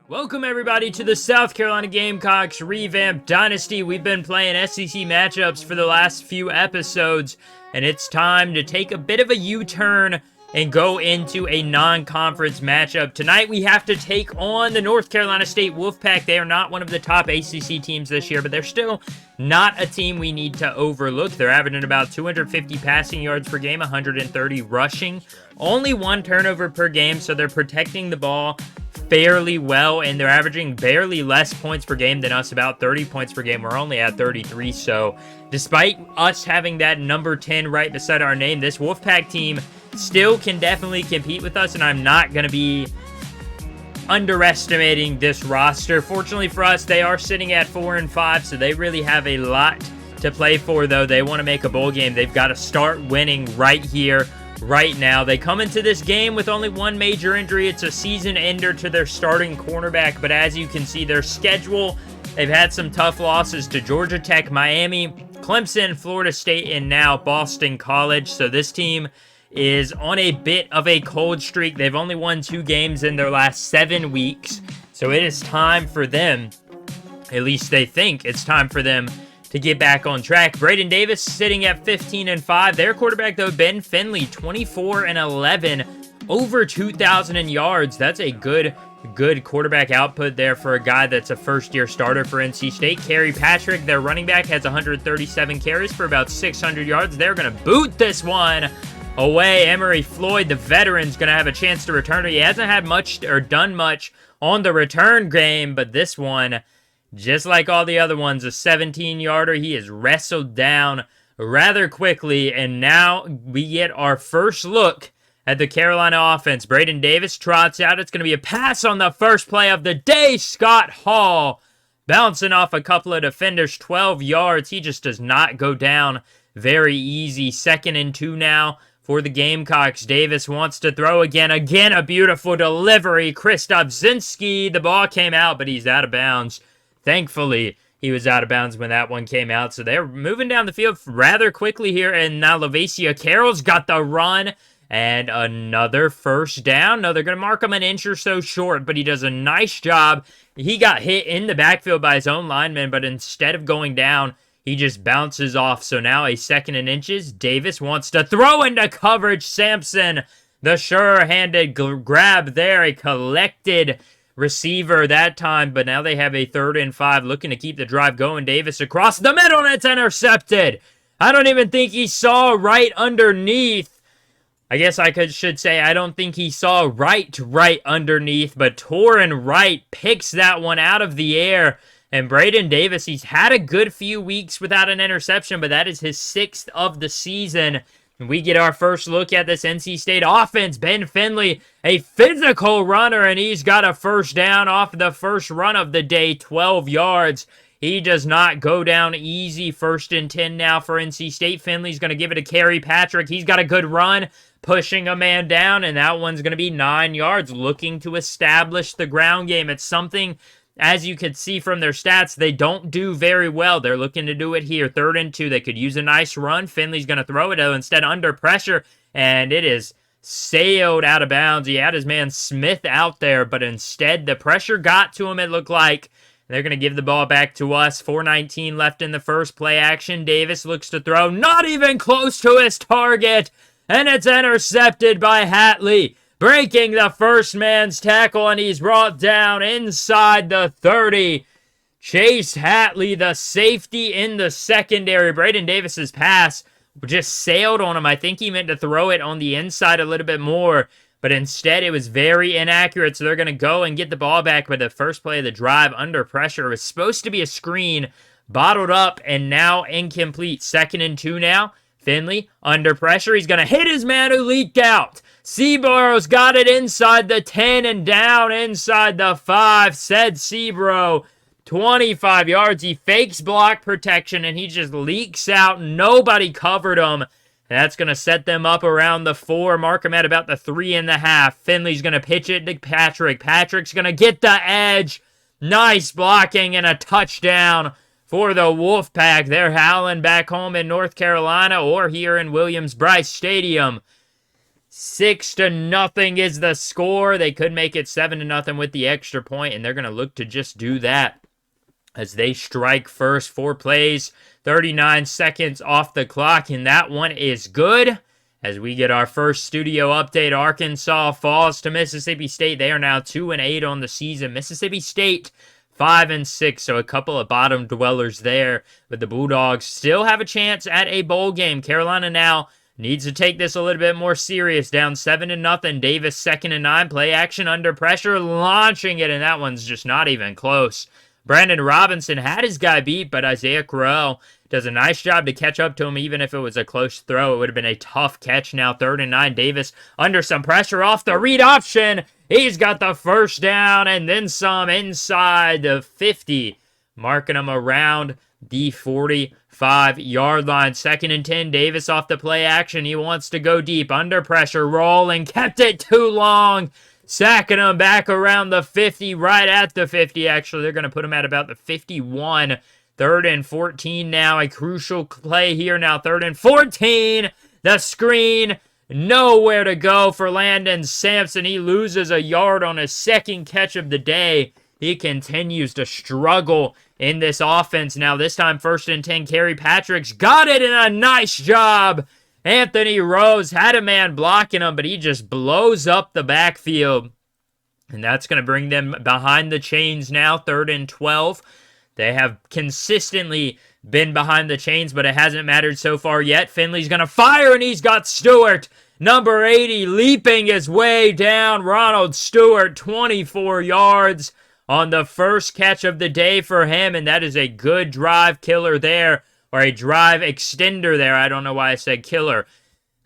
Welcome everybody to the South Carolina Gamecocks Revamped Dynasty. We've been playing SEC matchups for the last few episodes, and it's time to take a bit of a U-turn and go into a non-conference matchup. Tonight we have to take on the North Carolina State Wolfpack. They are not one of the top ACC teams this year, but they're still not a team we need to overlook. They're averaging about 250 passing yards per game, 130 rushing. Only one turnover per game, so they're protecting the ball fairly well, and they're averaging barely less points per game than us, about 30 points per game. We're only at 33, so despite us having that number 10 right beside our name, this Wolfpack team still can definitely compete with us, and I'm not going to be underestimating this roster. Fortunately for us, they are sitting at 4-5, so they really have a lot to play for, though. They want to make a bowl game. They've got to start winning right here, right now. They come into this game with only one major injury. It's a season ender to their starting cornerback, but as you can see, their schedule, they've had some tough losses to Georgia Tech, Miami, Clemson, Florida State, and now Boston College. So this team is on a bit of a cold streak. They've only won 2 games in their last 7 weeks, so it is time for them, at least they think it's time for them, to get back on track. Braden Davis sitting at 15-5. Their quarterback, though, Ben Finley, 24-11, over 2,000 yards. That's a good quarterback output there for a guy that's a first-year starter for NC State. Kerry Patrick, their running back, has 137 carries for about 600 yards. They're going to boot this one away. Emory Floyd, the veteran's going to have a chance to return. He hasn't had much or done much on the return game, but this one, just like all the other ones, a 17-yarder. He is wrestled down rather quickly, and now we get our first look at the Carolina offense. Braden Davis trots out. It's going to be a pass on the first play of the day. Scott Hall bouncing off a couple of defenders, 12 yards. He just does not go down very easy. 2nd and 2 now for the Gamecocks. Davis wants to throw again. Again, a beautiful delivery. Krzysztof Zinski, the ball came out, but he's out of bounds. Thankfully, he was out of bounds when that one came out. So they're moving down the field rather quickly here. And now Lavacia Carroll's got the run. And another first down. No, they're going to mark him an inch or so short, but he does a nice job. He got hit in the backfield by his own lineman, but instead of going down, he just bounces off. So now a 2nd and inches. Davis wants to throw into coverage. Sampson, the sure-handed grab there. A collected receiver that time, but now they have a 3rd and 5 looking to keep the drive going. Davis across the middle, and it's intercepted. I don't even think he saw right underneath. I guess I should say I don't think he saw right underneath, but Torin Wright picks that one out of the air. And Braden Davis, he's had a good few weeks without an interception, but that is his 6th of the season. We get our first look at this NC State offense. Ben Finley, a physical runner, and he's got a first down off the first run of the day, 12 yards. He does not go down easy. 1st and 10 now for NC State. Finley's going to give it to Kerry Patrick. He's got a good run, pushing a man down, and that one's going to be 9 yards, looking to establish the ground game. It's something, as you can see from their stats, they don't do very well. They're looking to do it here. 3rd and 2. They could use a nice run. Finley's going to throw it, instead under pressure, and it is sailed out of bounds. He had his man Smith out there, but instead the pressure got to him, it looked like. They're going to give the ball back to us. 4:19 left in the first. Play action. Davis looks to throw. Not even close to his target, and it's intercepted by Hatley, breaking the first man's tackle, and he's brought down inside the 30. Chase Hatley, the safety in the secondary. Braden Davis's pass just sailed on him. I think he meant to throw it on the inside a little bit more, but instead it was very inaccurate, so they're going to go and get the ball back. But the first play of the drive, under pressure, was supposed to be a screen, bottled up, and now incomplete. 2nd and 2 now. Finley, under pressure. He's going to hit his man who leaked out. Seaborough's got it inside the 10 and down inside the 5. Said Seaborough, 25 yards. He fakes block protection, and he just leaks out. Nobody covered him. That's going to set them up around the 4. Mark him at about the 3.5. Finley's going to pitch it to Patrick. Patrick's going to get the edge. Nice blocking and a touchdown for the Wolfpack. They're howling back home in North Carolina or here in Williams-Brice Stadium. 6-0 is the score. They could make it 7-0 with the extra point, and they're going to look to just do that as they strike first. 4 plays, 39 seconds off the clock, and that one is good. As we get our first studio update, Arkansas falls to Mississippi State. They are now 2-8 on the season. Mississippi State 5-6, so a couple of bottom dwellers there. But the Bulldogs still have a chance at a bowl game. Carolina now needs to take this a little bit more serious. Down 7-0. Davis 2nd and 9. Play action under pressure, launching it, and that one's just not even close. Brandon Robinson had his guy beat, but Isaiah Crowell does a nice job to catch up to him. Even if it was a close throw, it would have been a tough catch now. 3rd and 9. Davis under some pressure off the read option. He's got the first down and then some inside the 50. Marking him around the 45-yard line. 2nd and 10. Davis off the play action. He wants to go deep. Under pressure. Rolling. Kept it too long. Sacking him back around the 50. Right at the 50, actually. They're going to put him at about the 51. 3rd and 14 now. A crucial play here now. 3rd and 14. The screen. Nowhere to go for Landon Sampson. He loses a yard on his 2nd catch of the day. He continues to struggle in this offense. Now this time 1st and 10. Kerry Patrick's got it, and a nice job. Anthony Rose had a man blocking him, but he just blows up the backfield. And that's going to bring them behind the chains now. 3rd and 12. They have consistently been behind the chains, but it hasn't mattered so far yet. Finley's going to fire, and he's got Stewart, number 80, leaping his way down. Ronald Stewart, 24 yards on the first catch of the day for him, and that is a good drive killer there, or a drive extender there. I don't know why I said killer.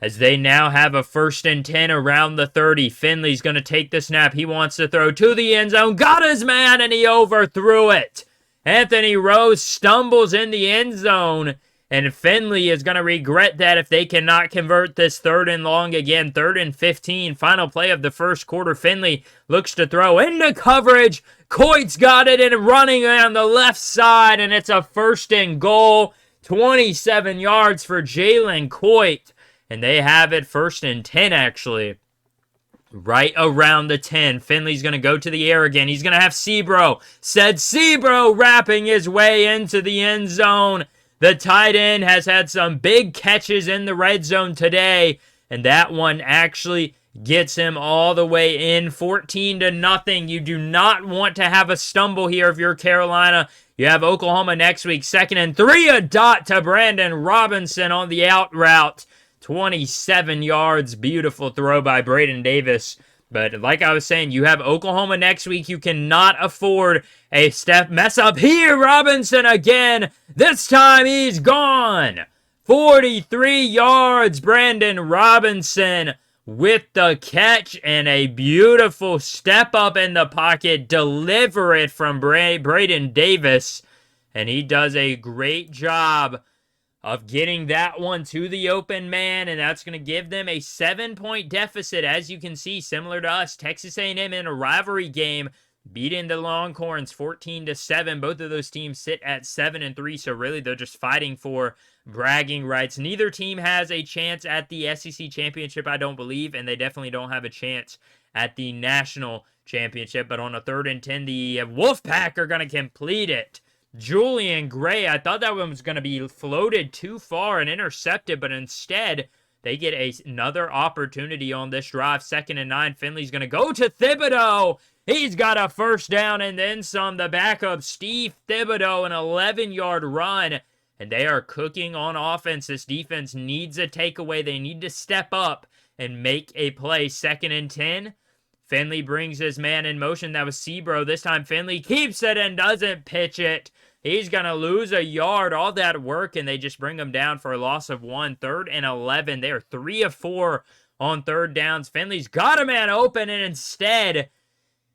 As they now have a 1st and 10 around the 30. Finley's going to take the snap. He wants to throw to the end zone. Got his man, and he overthrew it. Anthony Rose stumbles in the end zone, and Finley is going to regret that if they cannot convert this 3rd and long again. 3rd and 15, final play of the first quarter. Finley looks to throw into coverage. Coit's got it and running on the left side, and it's a 1st and goal. 27 yards for Jalen Coit, and they have it 1st and 10 actually. Right around the 10. Finley's going to go to the air again. He's going to have Sebro. Sebro wrapping his way into the end zone. The tight end has had some big catches in the red zone today, and that one actually gets him all the way in. 14-0. You do not want to have a stumble here if you're Carolina. You have Oklahoma next week. 2nd and 3. A dot to Brandon Robinson on the out route. 27 yards. Beautiful throw by Braden Davis. But like I was saying, you have Oklahoma next week. You cannot afford a step mess up here. Robinson again. This time he's gone. 43 yards. Brandon Robinson with the catch and a beautiful step up in the pocket. Deliver it from Braden Davis. And he does a great job of getting that one to the open man, and that's going to give them a 7-point deficit. As you can see, similar to us, Texas A&M in a rivalry game, beating the Longhorns 14-7. Both of those teams sit at 7-3, so really they're just fighting for bragging rights. Neither team has a chance at the SEC championship, I don't believe, and they definitely don't have a chance at the national championship. But on a 3rd and 10, the Wolfpack are going to complete it. Julian Gray, I thought that one was going to be floated too far and intercepted, but instead they get another opportunity on this drive. 2nd and 9. Finley's going to go to Thibodeau. He's got a first down and then some. The backup, Steve Thibodeau, an 11-yard run, and they are cooking on offense. This defense needs a takeaway. They need to step up and make a play. 2nd and 10. Finley brings his man in motion. That was Sebro. This time Finley keeps it and doesn't pitch it. He's going to lose a yard. All that work, and they just bring him down for a loss of 1. 3rd and 11. They are 3 of 4 on 3rd downs. Finley's got a man open, and instead,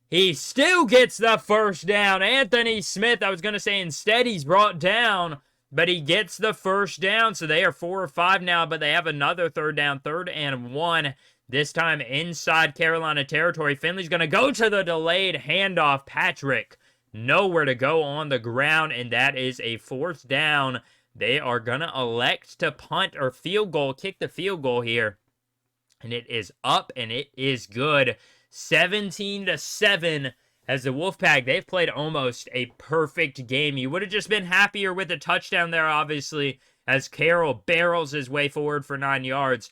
he still gets the first down. Anthony Smith, I was going to say instead he's brought down, but he gets the first down. So they are 4 or 5 now, but they have another 3rd down. 3rd and 1. This time inside Carolina territory. Finley's going to go to the delayed handoff. Patrick, nowhere to go on the ground, and that is a 4th down. They are going to elect to punt or field goal, kick the field goal here. And it is up, and it is good. 17-7 as the Wolfpack, they've played almost a perfect game. You would have just been happier with a touchdown there, obviously, as Carroll barrels his way forward for 9 yards.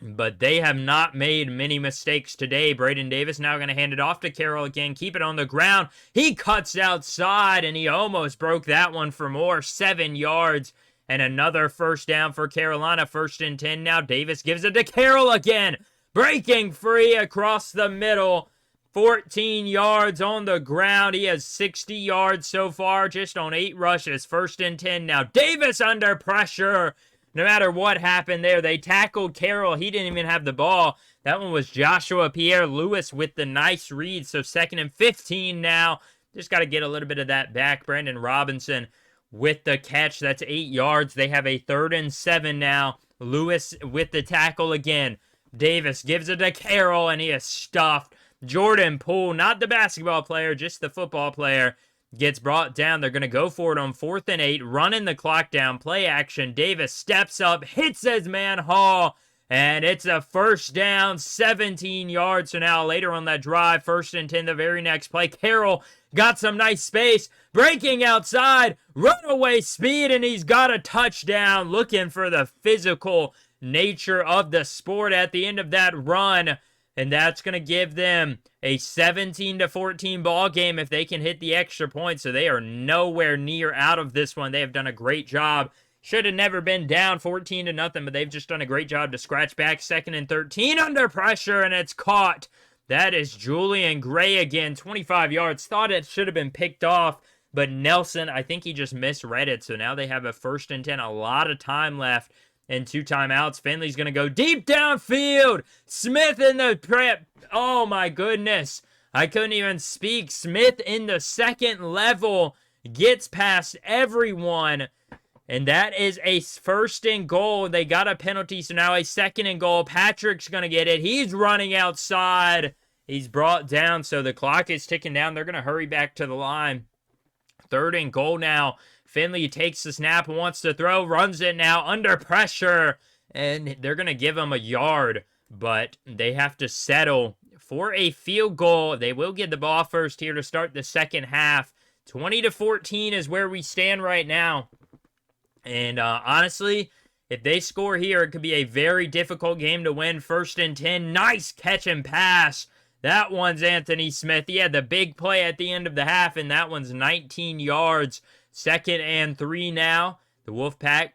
But they have not made many mistakes today. Braden Davis now going to hand it off to Carroll again. Keep it on the ground. He cuts outside, and he almost broke that one for more. 7 yards. And another first down for Carolina. 1st and 10 now. Davis gives it to Carroll again. Breaking free across the middle. 14 yards on the ground. He has 60 yards so far, just on 8 rushes. 1st and 10 now. Davis under pressure. No matter what happened there, they tackled Carroll. He didn't even have the ball. That one was Joshua Pierre-Louis with the nice read. So 2nd and 15 now. Just got to get a little bit of that back. Brandon Robinson with the catch. That's 8 yards. They have a 3rd and 7 now. Lewis with the tackle again. Davis gives it to Carroll, and he is stuffed. Jordan Poole, not the basketball player, just the football player, gets brought down. They're going to go for it on 4th and 8, running the clock down, play action. Davis steps up, hits his man Hall, and it's a first down, 17 yards. So now later on that drive, 1st and 10, the very next play, Carroll got some nice space, breaking outside, runaway speed, and he's got a touchdown. Looking for the physical nature of the sport at the end of that run. And that's going to give them a 17-14 ball game if they can hit the extra point. So they are nowhere near out of this one. They have done a great job. Should have never been down 14-0, but they've just done a great job to scratch back. 2nd and 13 under pressure, and it's caught. That is Julian Gray again, 25 yards. Thought it should have been picked off, but Nelson, I think he just misread it. So now they have a 1st and 10, a lot of time left. And 2 timeouts. Finley's going to go deep downfield. Smith in the prep. Oh, my goodness. I couldn't even speak. Smith in the 2nd level gets past everyone. And that is a 1st and goal. They got a penalty, so now a 2nd and goal. Patrick's going to get it. He's running outside. He's brought down, so the clock is ticking down. They're going to hurry back to the line. 3rd and goal now. Finley takes the snap, wants to throw, runs it now under pressure, and they're going to give him a yard, but they have to settle for a field goal. They will get the ball first here to start the 2nd half. 20-14 is where we stand right now, and honestly, if they score here, it could be a very difficult game to win. 1st and 10, nice catch and pass. That one's Anthony Smith. He had the big play at the end of the half, and that one's 19 yards. 2nd and 3 now. The Wolfpack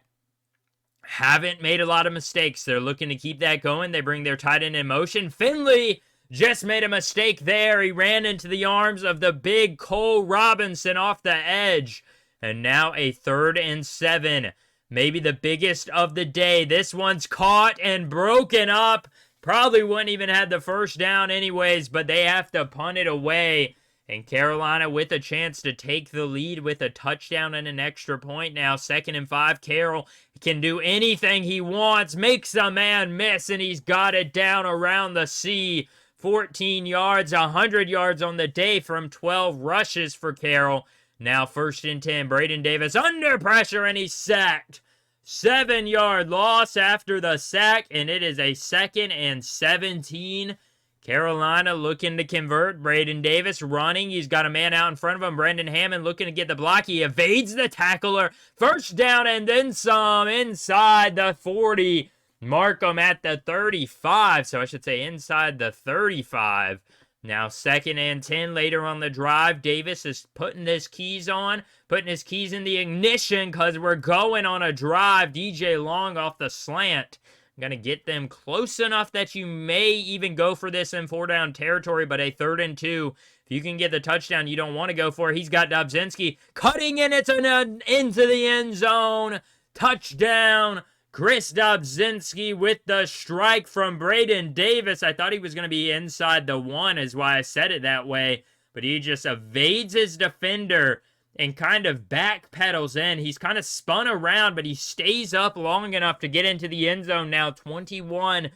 haven't made a lot of mistakes. They're looking to keep that going. They bring their tight end in motion. Finley just made a mistake there. He ran into the arms of the big Cole Robinson off the edge. And now a 3rd and 7. Maybe the biggest of the day. This one's caught and broken up. Probably wouldn't even have the first down anyways, but they have to punt it away. And Carolina with a chance to take the lead with a touchdown and an extra point now. 2nd and 5. Carroll can do anything he wants. Makes a man miss, and he's got it down around the C. 14 yards, 100 yards on the day from 12 rushes for Carroll. Now 1st and 10. Braden Davis under pressure, and he's sacked. 7-yard loss after the sack, and it is a 2nd and 17. Carolina looking to convert. Braden Davis running. He's got a man out in front of him. Brendan Hammond looking to get the block. He evades the tackler. First down and then some inside the 40. Markham at the 35. So I should say inside the 35. Now 2nd and 10 later on the drive. Davis is putting his keys on. Putting his keys in the ignition because we're going on a drive. DJ Long off the slant. Going to get them close enough that you may even go for this in 4-down territory, but a 3rd and 2. If you can get the touchdown you don't want to go for, he's got Dobzinski cutting in. It's into the end zone. Touchdown. Chris Dobzinski with the strike from Braden Davis. I thought he was going to be inside the 1 is why I said it that way, but he just evades his defender and kind of backpedals in. He's kind of spun around, but he stays up long enough to get into the end zone now, 21-20,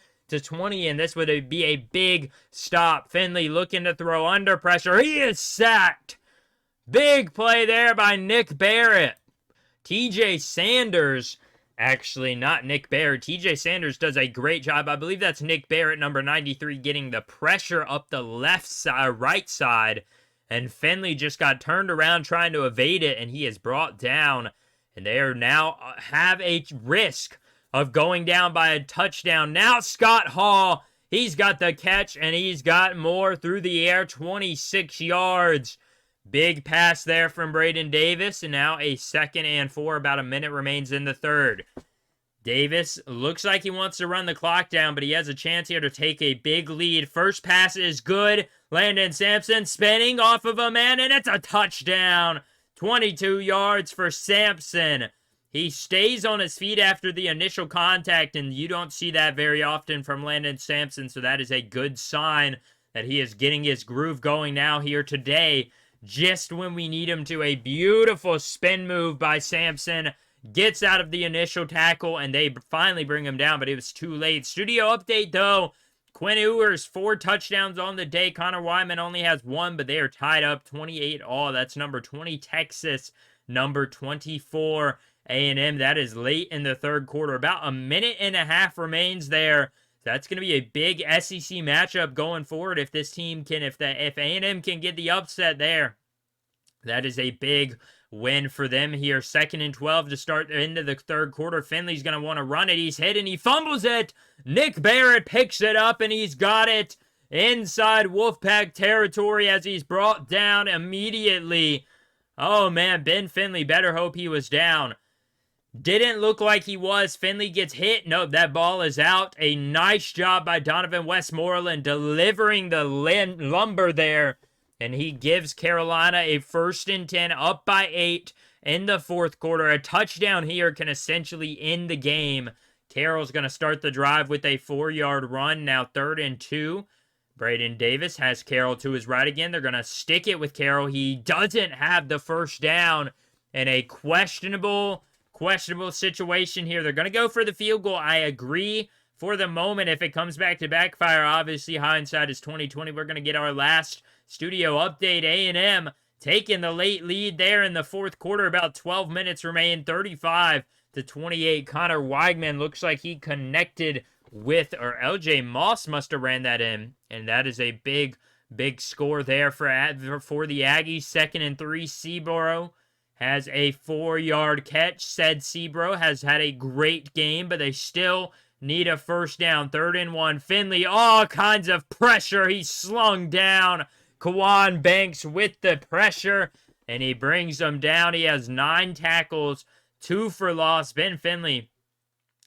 and this would be a big stop. Finley looking to throw under pressure. He is sacked. Big play there by Nick Barrett. TJ Sanders Actually, not Nick Barrett. TJ Sanders does a great job. I believe that's Nick Barrett, number 93, getting the pressure up the left side, right side. And Finley just got turned around trying to evade it, and he is brought down. And they are now have a risk of going down by a touchdown. Now Scott Hall, he's got the catch, and he's got more through the air, 26 yards. Big pass there from Braden Davis, and now a 2nd and 4. About a minute remains in the third. Davis looks like he wants to run the clock down, but he has a chance here to take a big lead. First pass is good. Landon Sampson spinning off of a man, and it's a touchdown. 22 yards for Sampson. He stays on his feet after the initial contact, and you don't see that very often from Landon Sampson, so that is a good sign that he is getting his groove going now here today. Just when we need him to. A beautiful spin move by Sampson. Gets out of the initial tackle, and they finally bring him down, but it was too late. Studio update, though. Quinn Ewers, 4 touchdowns on the day. Connor Wyman only has 1, but they are tied up 28 all. That's number 20, Texas. Number 24, A&M. That is late in the third quarter. About a minute and a half remains there. That's going to be a big SEC matchup going forward if this team can, if A&M can get the upset there. That is a big win for them here. 2nd and 12 to start into the third quarter. Finley's going to want to run it. He's hit and he fumbles it. Nick Barrett picks it up and he's got it inside Wolfpack territory as he's brought down immediately. Oh man, Ben Finley, better hope he was down. Didn't look like he was. Finley gets hit. Nope, that ball is out. A nice job by Donovan Westmoreland delivering the lumber there. And he gives Carolina a 1st and 10, up by 8 in the fourth quarter. A touchdown here can essentially end the game. Carroll's going to start the drive with a 4-yard run. Now 3rd and 2. Braden Davis has Carroll to his right again. They're going to stick it with Carroll. He doesn't have the first down. And a questionable situation here. They're going to go for the field goal. I agree for the moment. If it comes back to backfire, obviously hindsight is 2020. We're going to get our last studio update. A&M taking the late lead there in the fourth quarter. About 12 minutes remain. 35-28. Connor Weigman looks like he connected with, or LJ Moss must have ran that in. And that is a big score there for the Aggies. 2nd and 3. Seaborough has a 4-yard catch. Said Seabrough has had a great game, but they still need a first down. 3rd and 1. Finley, all kinds of pressure. He's slung down. Kawan Banks with the pressure, and he brings them down. He has 9 tackles, 2 for loss. Ben Finley,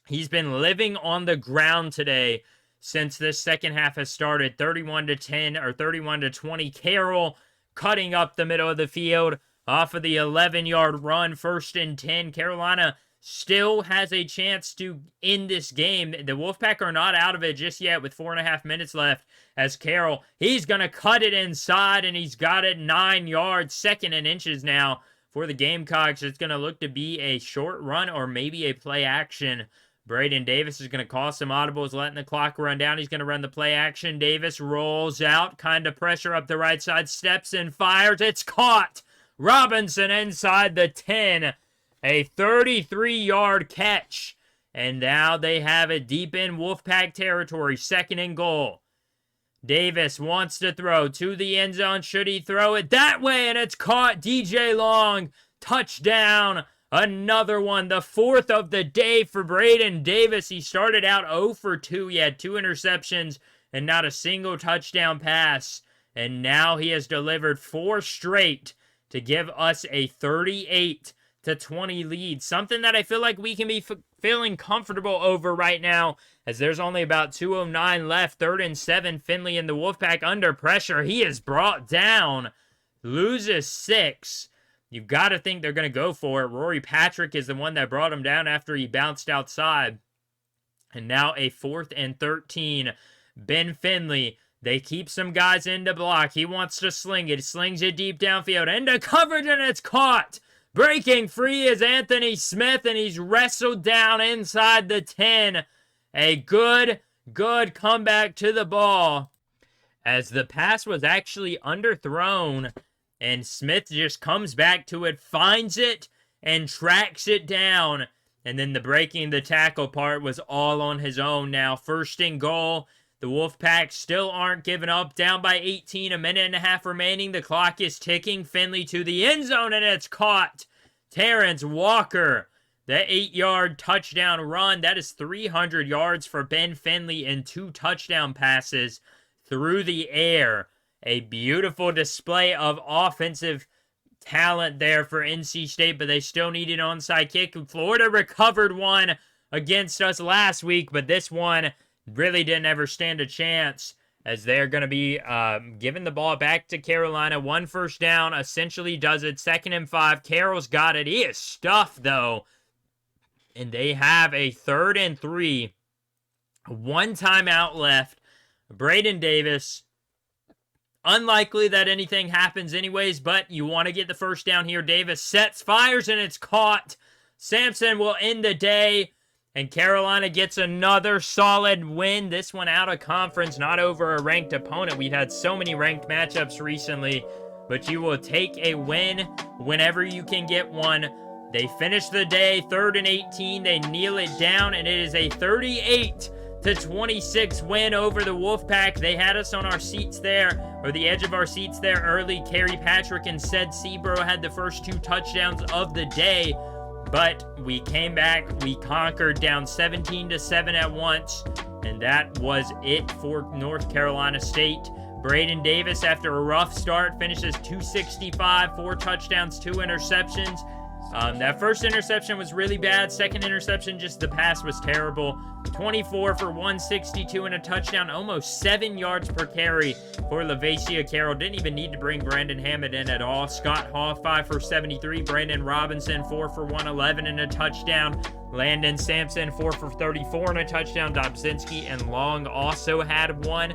he's been living on the ground today since this second half has started. 31-10 or 31-20. Carroll cutting up the middle of the field off of the 11-yard run. 1st and 10. Carolina still has a chance to end this game. The Wolfpack are not out of it just yet with 4.5 minutes left as Carroll, he's going to cut it inside, and he's got it 9 yards, 2nd and inches now for the Gamecocks. It's going to look to be a short run or maybe a play action. Braden Davis is going to call some audibles, letting the clock run down. He's going to run the play action. Davis rolls out, kind of pressure up the right side, steps and fires. It's caught. Robinson inside the 10. A 33-yard catch. And now they have it deep in Wolfpack territory. 2nd and goal. Davis wants to throw to the end zone. Should he throw it that way? And it's caught. DJ Long. Touchdown. Another one. The 4th of the day for Braden Davis. He started out 0 for 2. He had 2 interceptions and not a single touchdown pass. And now he has delivered 4 straight to give us a 38-20 lead. Something that I feel like we can be feeling comfortable over right now, as there's only about 2:09 left. 3rd and 7. Finley and the Wolfpack under pressure. He is brought down. Loses 6. You've got to think they're going to go for it. Rory Patrick is the one that brought him down after he bounced outside. And now a 4th and 13. Ben Finley, they keep some guys in to block. He wants to sling it. He slings it deep downfield. Into coverage, and it's caught. Breaking free is Anthony Smith, and he's wrestled down inside the 10. A good comeback to the ball, as the pass was actually underthrown, and Smith just comes back to it, finds it, and tracks it down. And then the breaking the tackle part was all on his own now. 1st and goal. The Wolfpack still aren't giving up. Down by 18, a minute and a half remaining. The clock is ticking. Finley to the end zone, and it's caught. Terrence Walker, the 8-yard touchdown run. That is 300 yards for Ben Finley and 2 touchdown passes through the air. A beautiful display of offensive talent there for NC State, but they still need an onside kick. Florida recovered one against us last week, but this one really didn't ever stand a chance, as they're going to be giving the ball back to Carolina. 1 first down essentially does it. 2nd and 5. Carroll's got it. He is stuffed, though. And they have a 3rd and 3. 1 timeout left. Braden Davis. Unlikely that anything happens anyways, but you want to get the first down here. Davis sets, fires, and it's caught. Sampson will end the day. And Carolina gets another solid win. This one out of conference, not over a ranked opponent. We've had so many ranked matchups recently, but you will take a win whenever you can get one. They finish the day 3rd and 18. They kneel it down, and it is a 38-26 win over the Wolfpack. They had us on our seats there, or the edge of our seats there early. Kerry Patrick and Ced Sebro had the first 2 touchdowns of the day. But we came back, we conquered, down 17-7 at once, and that was it for North Carolina State. Braden Davis, after a rough start, finishes 265, 4 touchdowns, 2 interceptions. That first interception was really bad. Second interception, just the pass was terrible. 24 for 162 and a touchdown, almost 7 yards per carry for Lavacia Carroll. Didn't even need to bring Brandon Hammond in at all. Scott Hall, 5 for 73. Brandon Robinson, 4 for 111 and a touchdown. Landon Sampson, 4 for 34 and a touchdown. Dobzinski and Long also had 1.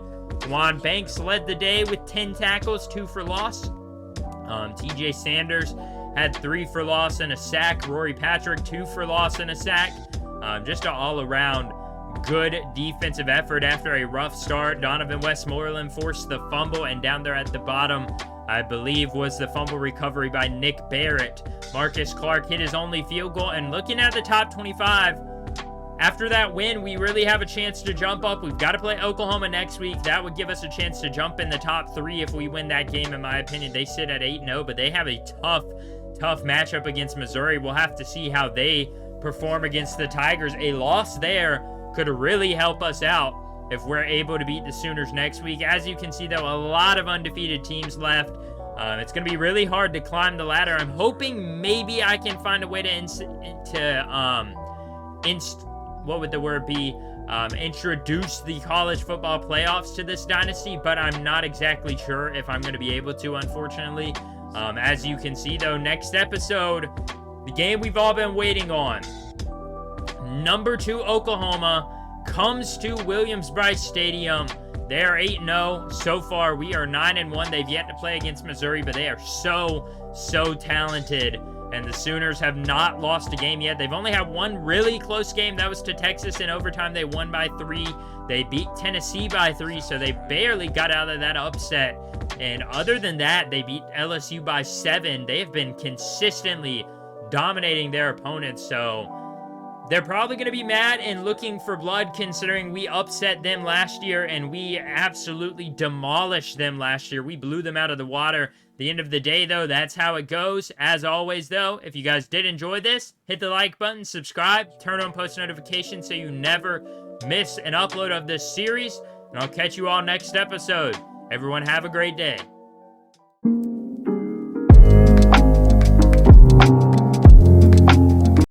Juan Banks led the day with 10 tackles, 2 for loss. TJ Sanders had 3 for loss and a sack. Rory Patrick, 2 for loss and a sack. Just an all-around good defensive effort after a rough start. Donovan Westmoreland forced the fumble, and down there at the bottom, I believe, was the fumble recovery by Nick Barrett. Marcus Clark hit his only field goal, and looking at the top 25, after that win, we really have a chance to jump up. We've got to play Oklahoma next week. That would give us a chance to jump in the top 3 if we win that game, in my opinion. They sit at 8-0, but they have a tough matchup against Missouri. We'll have to see how they perform against the Tigers. A loss there could really help us out if we're able to beat the Sooners next week. As you can see, though, a lot of undefeated teams left. It's going to be really hard to climb the ladder. I'm hoping maybe I can find a way to introduce the college football playoffs to this dynasty, but I'm not exactly sure if I'm going to be able to, unfortunately. As you can see, though, next episode, the game we've all been waiting on. Number 2 Oklahoma comes to Williams-Brice Stadium. They are 8-0 so far. We are 9-1. They've yet to play against Missouri, but they are so talented. And the Sooners have not lost a game yet. They've only had 1 really close game. That was to Texas in overtime. They won by 3. They beat Tennessee by 3, so they barely got out of that upset. And other than that, they beat LSU by 7. They have been consistently dominating their opponents, so they're probably going to be mad and looking for blood, considering we upset them last year and we absolutely demolished them last year. We blew them out of the water. At the end of the day, though, that's how it goes. As always, though, if you guys did enjoy this, hit the like button, subscribe, turn on post notifications so you never miss an upload of this series, and I'll catch you all next episode. Everyone have a great day.